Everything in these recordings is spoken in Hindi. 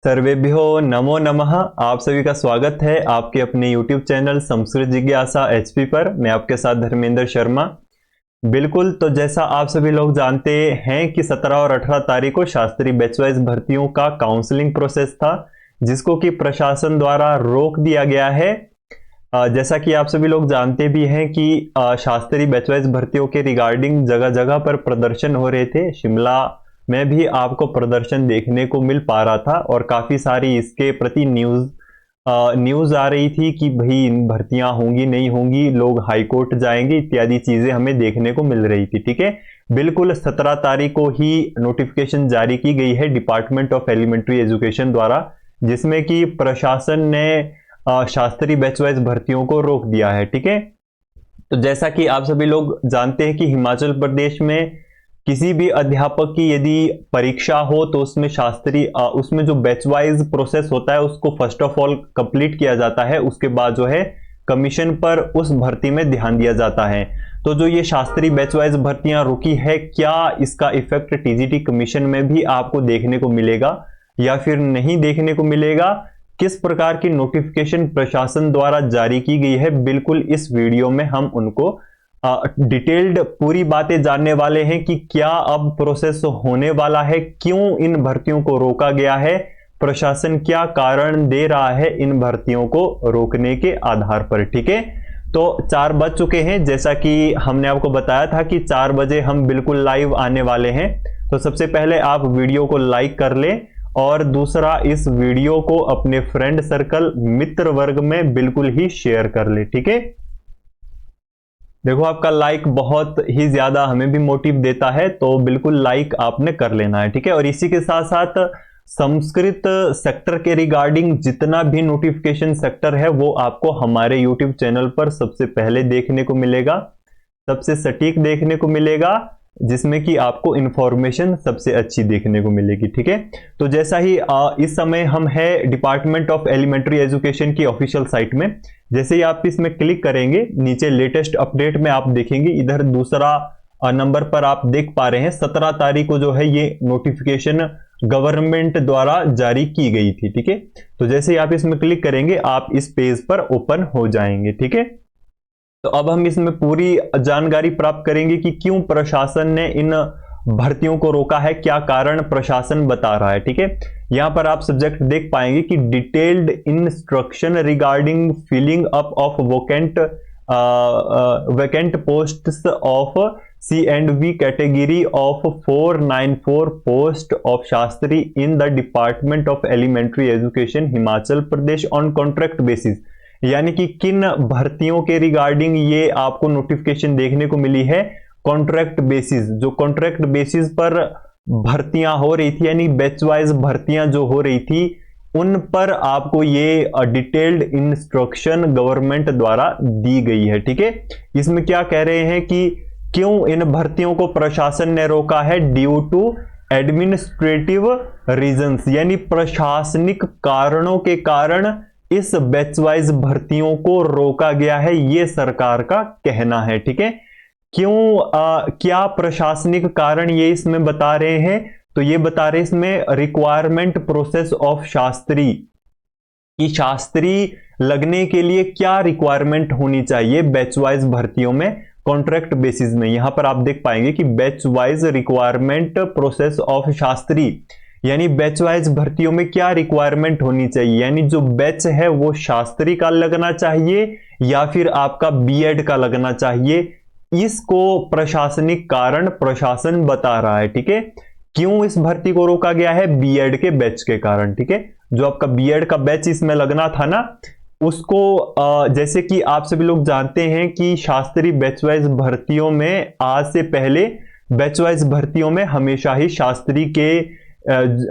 सर्वेभ्यो नमो नमः। आप सभी का स्वागत है आपके अपने YouTube चैनल संस्कृत जिज्ञासा HP पर। मैं आपके साथ धर्मेंद्र शर्मा। बिल्कुल, तो जैसा आप सभी लोग जानते हैं कि 17 और 18 तारीख को शास्त्री बैच वाइज भर्तियों का काउंसलिंग प्रोसेस था, जिसको कि प्रशासन द्वारा रोक दिया गया है। जैसा कि आप सभी लोग जानते भी हैं कि शास्त्री बैच वाइज भर्तियों के रिगार्डिंग जगह जगह पर प्रदर्शन हो रहे थे। शिमला में भी आपको प्रदर्शन देखने को मिल पा रहा था और काफी सारी इसके प्रति न्यूज आ रही थी कि भाई भर्तियां होंगी नहीं होंगी, लोग हाई कोर्ट जाएंगे, इत्यादि चीजें हमें देखने को मिल रही थी। ठीक है, बिल्कुल 17 तारीख को ही नोटिफिकेशन जारी की गई है डिपार्टमेंट ऑफ एलिमेंट्री एजुकेशन द्वारा, जिसमें कि प्रशासन ने शास्त्री बैच वाइज भर्तियों को रोक दिया है। ठीक है, तो जैसा कि आप सभी लोग जानते हैं कि हिमाचल प्रदेश में किसी भी अध्यापक की यदि परीक्षा हो तो उसमें उसमें जो बैच वाइज प्रोसेस होता है उसको फर्स्ट ऑफ ऑल कंप्लीट किया जाता है। उसके बाद जो है कमीशन पर उस भर्ती में ध्यान दिया जाता है। तो जो ये शास्त्री बैच वाइज भर्तियां रुकी है, क्या इसका इफेक्ट टीजीटी कमीशन में भी आपको देखने को मिलेगा या फिर नहीं देखने को मिलेगा? किस प्रकार की नोटिफिकेशन प्रशासन द्वारा जारी की गई है, बिल्कुल इस वीडियो में हम उनको डिटेल्ड पूरी बातें जानने वाले हैं कि क्या अब प्रोसेस होने वाला है, क्यों इन भर्तियों को रोका गया है, प्रशासन क्या कारण दे रहा है इन भर्तियों को रोकने के आधार पर। ठीक है, तो 4 बज चुके हैं, जैसा कि हमने आपको बताया था कि 4 बजे हम बिल्कुल लाइव आने वाले हैं। तो सबसे पहले आप वीडियो को लाइक कर लें और दूसरा इस वीडियो को अपने फ्रेंड सर्कल मित्र वर्ग में बिल्कुल ही शेयर कर ले। ठीक है, देखो आपका लाइक बहुत ही ज्यादा हमें भी मोटिव देता है, तो बिल्कुल लाइक आपने कर लेना है। ठीक है, और इसी के साथ साथ संस्कृत सेक्टर के रिगार्डिंग जितना भी नोटिफिकेशन सेक्टर है वो आपको हमारे YouTube चैनल पर सबसे पहले देखने को मिलेगा, सबसे सटीक देखने को मिलेगा, जिसमें कि आपको इंफॉर्मेशन सबसे अच्छी देखने को मिलेगी। ठीक है, तो जैसा ही इस समय हम है डिपार्टमेंट ऑफ एलिमेंट्री एजुकेशन की ऑफिशियल साइट में। जैसे ही आप इसमें क्लिक करेंगे, नीचे लेटेस्ट अपडेट में आप देखेंगे, इधर दूसरा नंबर पर आप देख पा रहे हैं 17 तारीख को जो है ये नोटिफिकेशन गवर्नमेंट द्वारा जारी की गई थी। ठीक है, तो जैसे ही आप इसमें क्लिक करेंगे आप इस पेज पर ओपन हो जाएंगे। ठीक है, तो अब हम इसमें पूरी जानकारी प्राप्त करेंगे कि क्यों प्रशासन ने इन भर्तियों को रोका है, क्या कारण प्रशासन बता रहा है। ठीक है, यहां पर आप सब्जेक्ट देख पाएंगे कि detailed instruction regarding filling up of vacant posts of C&V category of 494 post of Shastri in the department of elementary education Himachal Pradesh on contract basis. यानी कि किन भर्तियों के रिगार्डिंग ये आपको नोटिफिकेशन देखने को मिली है, कॉन्ट्रैक्ट बेसिस। जो कॉन्ट्रैक्ट बेसिस पर भर्तियां हो रही थी, यानी बैच वाइज भर्तियां जो हो रही थी, उन पर आपको ये डिटेल्ड इंस्ट्रक्शन गवर्नमेंट द्वारा दी गई है। ठीक है, इसमें क्या कह रहे हैं कि क्यों इन भर्तियों को प्रशासन ने रोका है, ड्यू टू एडमिनिस्ट्रेटिव रीजंस, यानी प्रशासनिक कारणों के कारण इस बैच वाइज भर्तियों को रोका गया है, ये सरकार का कहना है। ठीक है, क्या प्रशासनिक कारण ये इसमें बता रहे हैं, तो ये बता रहे हैं इसमें रिक्वायरमेंट प्रोसेस ऑफ शास्त्री, कि शास्त्री लगने के लिए क्या रिक्वायरमेंट होनी चाहिए बैच वाइज भर्तियों में कॉन्ट्रैक्ट बेसिस में। यहां पर आप देख पाएंगे कि batch wise requirement process of Shastri, यानी बैच वाइज भर्तियों में क्या रिक्वायरमेंट होनी चाहिए, यानी जो बैच है वो शास्त्री का लगना चाहिए या फिर आपका बीएड का लगना चाहिए। इसको प्रशासनिक कारण प्रशासन बता रहा है। ठीक है, क्यों इस भर्ती को रोका गया है, बीएड के बैच के कारण। ठीक है, जो आपका बीएड का बैच इसमें लगना था ना, उसको जैसे कि आप सभी लोग जानते हैं कि शास्त्री बैच वाइज भर्तियों में आज से पहले बैच वाइज भर्तियों में हमेशा ही शास्त्री के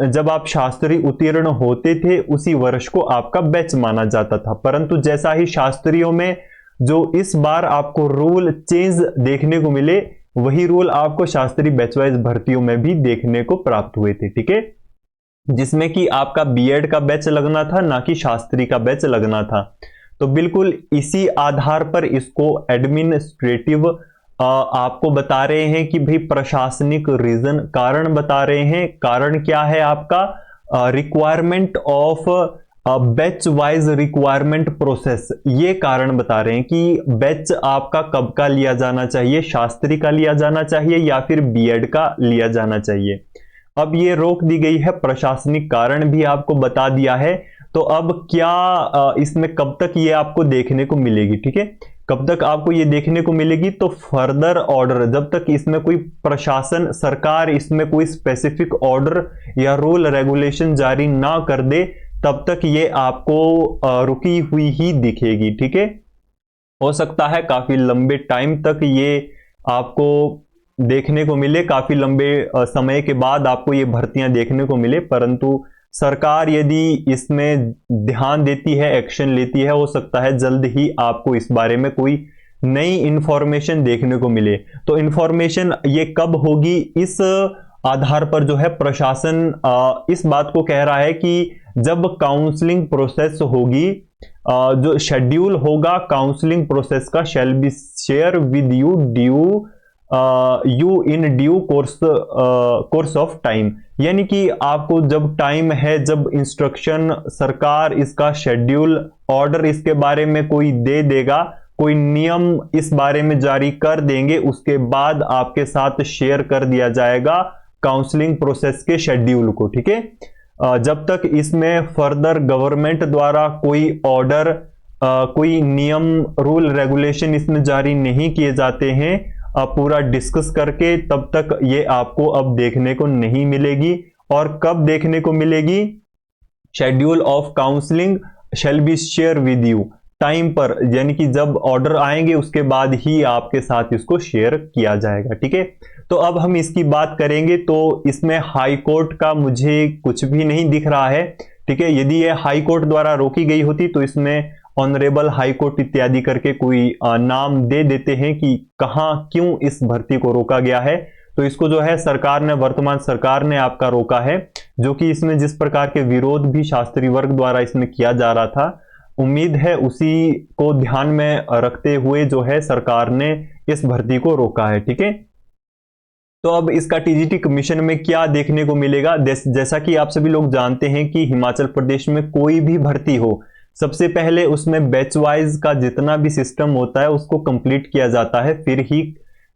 जब आप शास्त्री उत्तीर्ण होते थे उसी वर्ष को आपका बैच माना जाता था। परंतु जैसा ही शास्त्रियों में जो इस बार आपको रूल चेंज देखने को मिले, वही रूल आपको शास्त्री बैच वाइज भर्तियों में भी देखने को प्राप्त हुए थे। ठीक है, जिसमें कि आपका बीएड का बैच लगना था, ना कि शास्त्री का बैच लगना था। तो बिल्कुल इसी आधार पर इसको एडमिनिस्ट्रेटिव आपको बता रहे हैं कि भाई प्रशासनिक रीजन कारण बता रहे हैं। कारण क्या है आपका, requirement of batch wise requirement process, ये कारण बता रहे हैं कि बैच आपका कब का लिया जाना चाहिए, शास्त्री का लिया जाना चाहिए या फिर बीएड का लिया जाना चाहिए। अब ये रोक दी गई है, प्रशासनिक कारण भी आपको बता दिया है। तो अब क्या इसमें कब तक ये आपको देखने को मिलेगी, ठीक है, कब तक आपको ये देखने को मिलेगी? तो फर्दर ऑर्डर, जब तक इसमें कोई प्रशासन, सरकार इसमें कोई स्पेसिफिक ऑर्डर या रूल रेगुलेशन जारी ना कर दे, तब तक ये आपको रुकी हुई ही दिखेगी, ठीक है। हो सकता है काफी लंबे टाइम तक ये आपको देखने को मिले, काफी लंबे समय के बाद आपको ये भर्तियां देखने को मिले, परंतु सरकार यदि इसमें ध्यान देती है, एक्शन लेती है, हो सकता है जल्द ही आपको इस बारे में कोई नई इंफॉर्मेशन देखने को मिले। तो इंफॉर्मेशन ये कब होगी, इस आधार पर जो है प्रशासन इस बात को कह रहा है कि जब काउंसलिंग प्रोसेस होगी, जो शेड्यूल होगा काउंसलिंग प्रोसेस का, shall be share with you in due course of time, यानी कि आपको जब टाइम है, जब इंस्ट्रक्शन सरकार इसका शेड्यूल ऑर्डर इसके बारे में कोई दे देगा, कोई नियम इस बारे में जारी कर देंगे, उसके बाद आपके साथ शेयर कर दिया जाएगा काउंसलिंग प्रोसेस के शेड्यूल को, ठीक है। जब तक इसमें फर्दर गवर्नमेंट द्वारा कोई ऑर्डर, कोई नियम, रूल रेगुलेशन इसमें जारी नहीं किए जाते हैं पूरा डिस्कस करके, तब तक ये आपको अब देखने को नहीं मिलेगी। और कब देखने को मिलेगी? Schedule of counselling shall be share with you time पर, यानी कि जब ऑर्डर आएंगे उसके बाद ही आपके साथ इसको शेयर किया जाएगा, ठीक है। तो अब हम इसकी बात करेंगे, तो इसमें हाई कोर्ट का मुझे कुछ भी नहीं दिख रहा है, ठीक है। यदि ये हाई कोर्ट द्वारा रोकी गई होती तो इसमें ऑनरेबल हाई कोर्ट इत्यादि करके कोई नाम दे देते हैं कि कहां क्यों इस भर्ती को रोका गया है। तो इसको जो है सरकार ने, वर्तमान सरकार ने आपका रोका है, जो कि इसमें जिस प्रकार के विरोध भी शास्त्री वर्ग द्वारा इसमें किया जा रहा था, उम्मीद है उसी को ध्यान में रखते हुए जो है सरकार ने इस भर्ती को रोका है, ठीक है। तो अब इसका टीजीटी कमीशन में क्या देखने को मिलेगा? जैसा कि आप सभी लोग जानते हैं कि हिमाचल प्रदेश में कोई भी भर्ती हो, सबसे पहले उसमें बैच वाइज का जितना भी सिस्टम होता है उसको कंप्लीट किया जाता है, फिर ही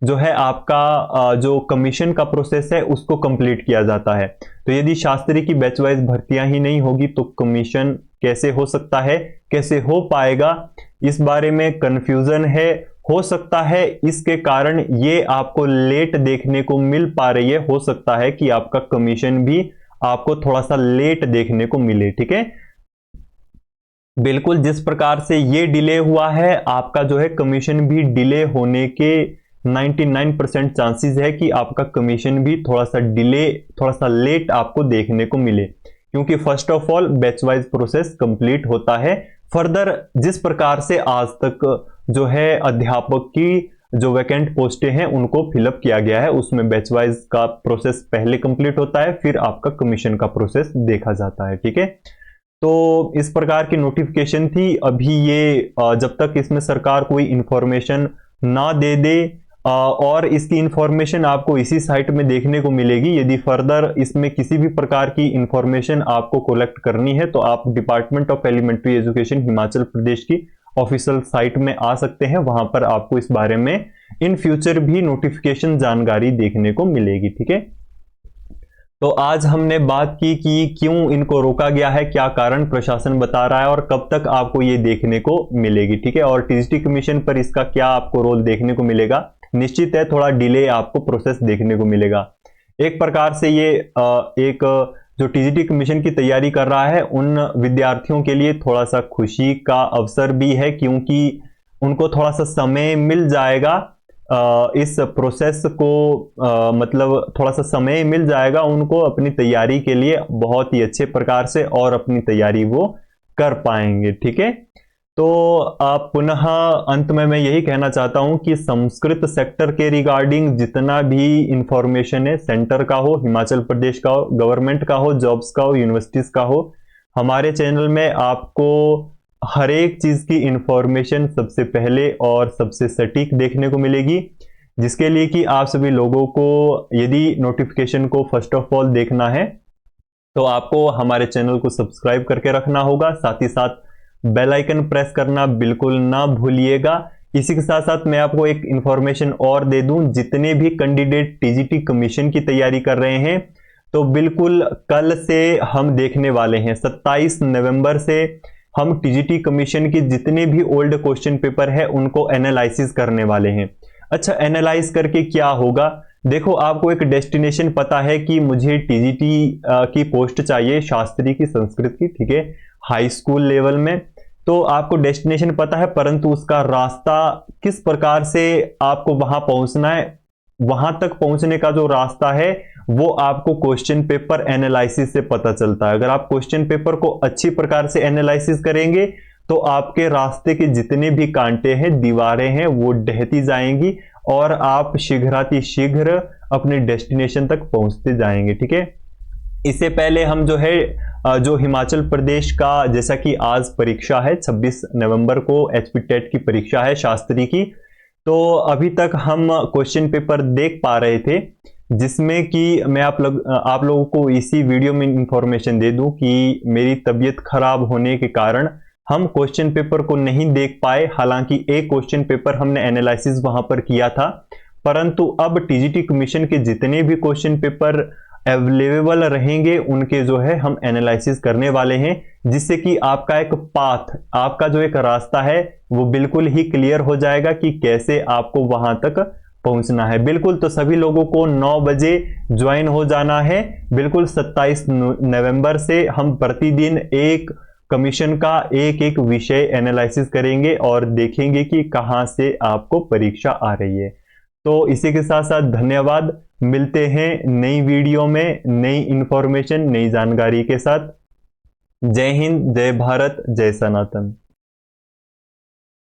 जो है आपका जो कमीशन का प्रोसेस है उसको कंप्लीट किया जाता है। तो यदि शास्त्री की बैच वाइज भर्तियां ही नहीं होगी तो कमीशन कैसे हो सकता है, कैसे हो पाएगा, इस बारे में कंफ्यूजन है। हो सकता है इसके कारण ये आपको लेट देखने को मिल पा रही है, हो सकता है कि आपका कमीशन भी आपको थोड़ा सा लेट देखने को मिले, ठीक है। बिल्कुल जिस प्रकार से ये डिले हुआ है, आपका जो है कमीशन भी डिले होने के 99% चांसेस है कि आपका कमीशन भी थोड़ा सा डिले, थोड़ा सा लेट आपको देखने को मिले, क्योंकि first of all batch wise process complete होता है। फर्दर जिस प्रकार से आज तक जो है अध्यापक की जो वैकेंट पोस्टें हैं उनको फिलअप किया गया है, उसमें बैच वाइज का प्रोसेस पहले कंप्लीट होता है, फिर आपका कमीशन का प्रोसेस देखा जाता है, ठीक है। तो इस प्रकार की नोटिफिकेशन थी। अभी ये जब तक इसमें सरकार कोई इंफॉर्मेशन ना दे दे, और इसकी इंफॉर्मेशन आपको इसी साइट में देखने को मिलेगी। यदि फर्दर इसमें किसी भी प्रकार की इंफॉर्मेशन आपको कलेक्ट करनी है तो आप department of elementary education Himachal Pradesh की ऑफिशियल साइट में आ सकते हैं, वहां पर आपको इस बारे में इन फ्यूचर भी नोटिफिकेशन जानकारी देखने को मिलेगी, ठीक है। तो आज हमने बात की कि क्यों इनको रोका गया है, क्या कारण प्रशासन बता रहा है और कब तक आपको ये देखने को मिलेगी, ठीक है। और टीजीटी कमीशन पर इसका क्या आपको रोल देखने को मिलेगा, निश्चित है थोड़ा डिले आपको प्रोसेस देखने को मिलेगा। एक प्रकार से ये एक जो टीजीटी कमीशन की तैयारी कर रहा है उन विद्यार्थियों के लिए थोड़ा सा खुशी का अवसर भी है, क्योंकि उनको थोड़ा सा समय मिल जाएगा इस प्रोसेस को, मतलब थोड़ा सा समय मिल जाएगा उनको अपनी तैयारी के लिए बहुत ही अच्छे प्रकार से, और अपनी तैयारी वो कर पाएंगे, ठीक है। तो पुनः अंत में मैं यही कहना चाहता हूं कि संस्कृत सेक्टर के रिगार्डिंग जितना भी इंफॉर्मेशन है, सेंटर का हो, हिमाचल प्रदेश का हो, गवर्नमेंट का हो, जॉब्स का हो, यूनिवर्सिटीज का हो, हमारे चैनल में आपको हर एक चीज की इंफॉर्मेशन सबसे पहले और सबसे सटीक देखने को मिलेगी, जिसके लिए कि आप सभी लोगों को यदि नोटिफिकेशन को फर्स्ट ऑफ ऑल देखना है तो आपको हमारे चैनल को सब्सक्राइब करके रखना होगा, साथ ही साथ बेल आइकन प्रेस करना बिल्कुल ना भूलिएगा। इसी के साथ साथ मैं आपको एक इंफॉर्मेशन और दे दूं, जितने भी कैंडिडेट टीजीटी कमीशन की तैयारी कर रहे हैं तो बिल्कुल कल से हम देखने वाले हैं, 27 नवंबर से हम टीजीटी कमीशन के जितने भी ओल्ड क्वेश्चन पेपर है उनको एनालिसिस करने वाले हैं। अच्छा, एनालाइज करके क्या होगा? देखो, आपको एक डेस्टिनेशन पता है कि मुझे टीजीटी की पोस्ट चाहिए शास्त्री की संस्कृत की, ठीक है, हाई स्कूल लेवल में। तो आपको डेस्टिनेशन पता है, परंतु उसका रास्ता किस प्रकार से आपको वहां पहुंचना है, वहां तक पहुंचने का जो रास्ता है वो आपको क्वेश्चन पेपर एनालिसिस से पता चलता है। अगर आप क्वेश्चन पेपर को अच्छी प्रकार से एनालिसिस करेंगे तो आपके रास्ते के जितने भी कांटे हैं, दीवारें हैं, वो ढहती जाएंगी और आप शीघ्र अपने डेस्टिनेशन तक पहुंचते जाएंगे, ठीक है। इससे पहले हम जो है जो हिमाचल प्रदेश का, जैसा कि आज परीक्षा है 26 नवंबर को एचपी टेट की परीक्षा है शास्त्री की, तो अभी तक हम क्वेश्चन पेपर देख पा रहे थे, जिसमें कि मैं आप लोगों को इसी वीडियो में इंफॉर्मेशन दे दूं कि मेरी तबीयत खराब होने के कारण हम क्वेश्चन पेपर को नहीं देख पाए। हालांकि एक क्वेश्चन पेपर हमने एनालिसिस वहां पर किया था, परंतु अब टीजीटी कमीशन के जितने भी क्वेश्चन पेपर अवेलेबल रहेंगे उनके जो है हम एनालिसिस करने वाले हैं, जिससे कि आपका एक पाथ, आपका जो एक रास्ता है वो बिल्कुल ही क्लियर हो जाएगा कि कैसे आपको वहां तक पहुंचना है। बिल्कुल, तो सभी लोगों को 9 बजे ज्वाइन हो जाना है। बिल्कुल 27 नवंबर से हम प्रतिदिन एक कमीशन का एक एक विषय एनालिसिस करेंगे और देखेंगे कि कहां से आपको परीक्षा आ रही है। तो इसी के साथ साथ धन्यवाद, मिलते हैं नई वीडियो में नई इंफॉर्मेशन, नई जानकारी के साथ। जय हिंद, जय भारत, जय सनातन।